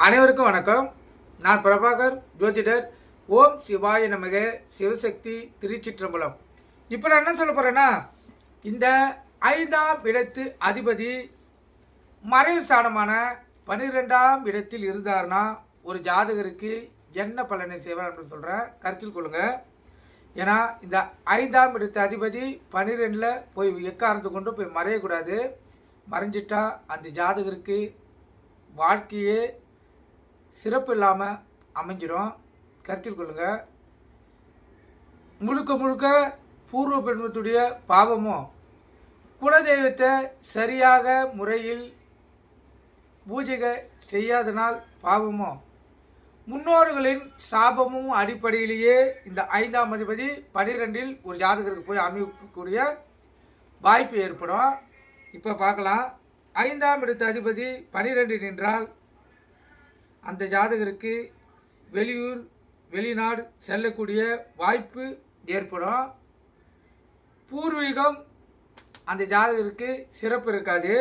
அனைவருக்கும் வணக்கம். நான் பிரபாகர் ஜோதிடர். ஓம் சிவாய நமக. சிவசக்தி திருச்சிற்றம்பலம். இப்போ நான் என்ன சொல்ல போகிறேன்னா, இந்த 5ஆம் இடத்து அதிபதி மறைவு ஸ்தானமான 12ஆம் இடத்தில் இருந்தார்னா ஒரு ஜாதகருக்கு என்ன பலனை செய்வார் அப்படின்னு சொல்கிறேன், கருத்தில் கொள்ளுங்கள். ஏன்னா இந்த 5ஆம் இடத்து அதிபதி 12ல் போய் எக்காரணத்து கொண்டு போய் மறையக்கூடாது. மறைஞ்சிட்டா அந்த ஜாதகருக்கு வாழ்க்கையே சிறப்பு இல்லாமல் அமைஞ்சிடும். கருத்தில் கொள்ளுங்கள். முழுக்க முழுக்க பூர்வ பெண்மத்துடைய பாவமும், குலதெய்வத்தை சரியாக முறையில் பூஜை செய்யாதனால் பாவமும், முன்னோர்களின் சாபமும் அடிப்படையிலேயே இந்த 5ஆம் அதிபதி 12ல் ஒரு ஜாதகருக்கு போய் அமைக்கக்கூடிய வாய்ப்பு ஏற்படும். இப்போ பார்க்கலாம். 5ஆம் இடத்து அதிபதி 12 நின்றால் அந்த ஜாதகருக்கு வெளியூர் வெளிநாடு செல்லக்கூடிய வாய்ப்பு ஏற்படும். பூர்வீகம் அந்த ஜாதகருக்கு சிறப்பு இருக்காது.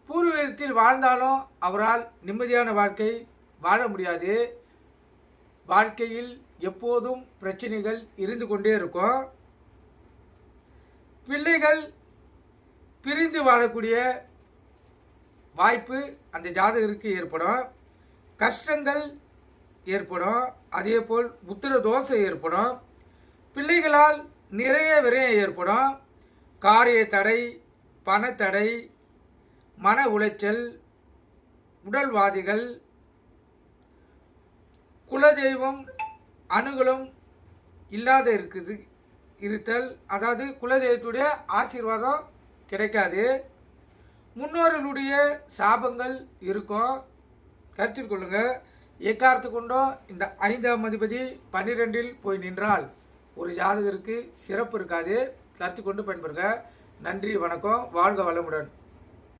பூர்வீகத்தில் வாழ்ந்தாலும் அவரால் நிம்மதியான வாழ்க்கை வாழ முடியாது. வாழ்க்கையில் எப்போதும் பிரச்சனைகள் இருந்து கொண்டே இருக்கும். பிள்ளைகள் பிரிந்து வாழக்கூடிய வாய்ப்பு அந்த ஜாதகருக்கு ஏற்படும். கஷ்டங்கள் ஏற்படும். அதேபோல் புத்திர தோஷம் ஏற்படும். பிள்ளைகளால் நிறைய விரயம் ஏற்படும். காரிய தடை, பணத்தடை, மன உளைச்சல், உடல்வாதிகள், குலதெய்வம் அனுகூலம் இல்லாத இருத்தல், அதாவது குலதெய்வத்துடைய ஆசீர்வாதம் கிடைக்காது. முன்னோர்களுடைய சாபங்கள் இருக்கும். கருத்தில் கொள்ளுங்கள். எக்காரத்து கொண்டும் இந்த 5ஆம் அதிபதி 12ல் போய் நின்றால் ஒரு ஜாதகருக்கு சிறப்பு இருக்காது. கருத்து கொண்டு பயன்பெறுங்க. நன்றி, வணக்கம். வாழ்க வளமுடன்.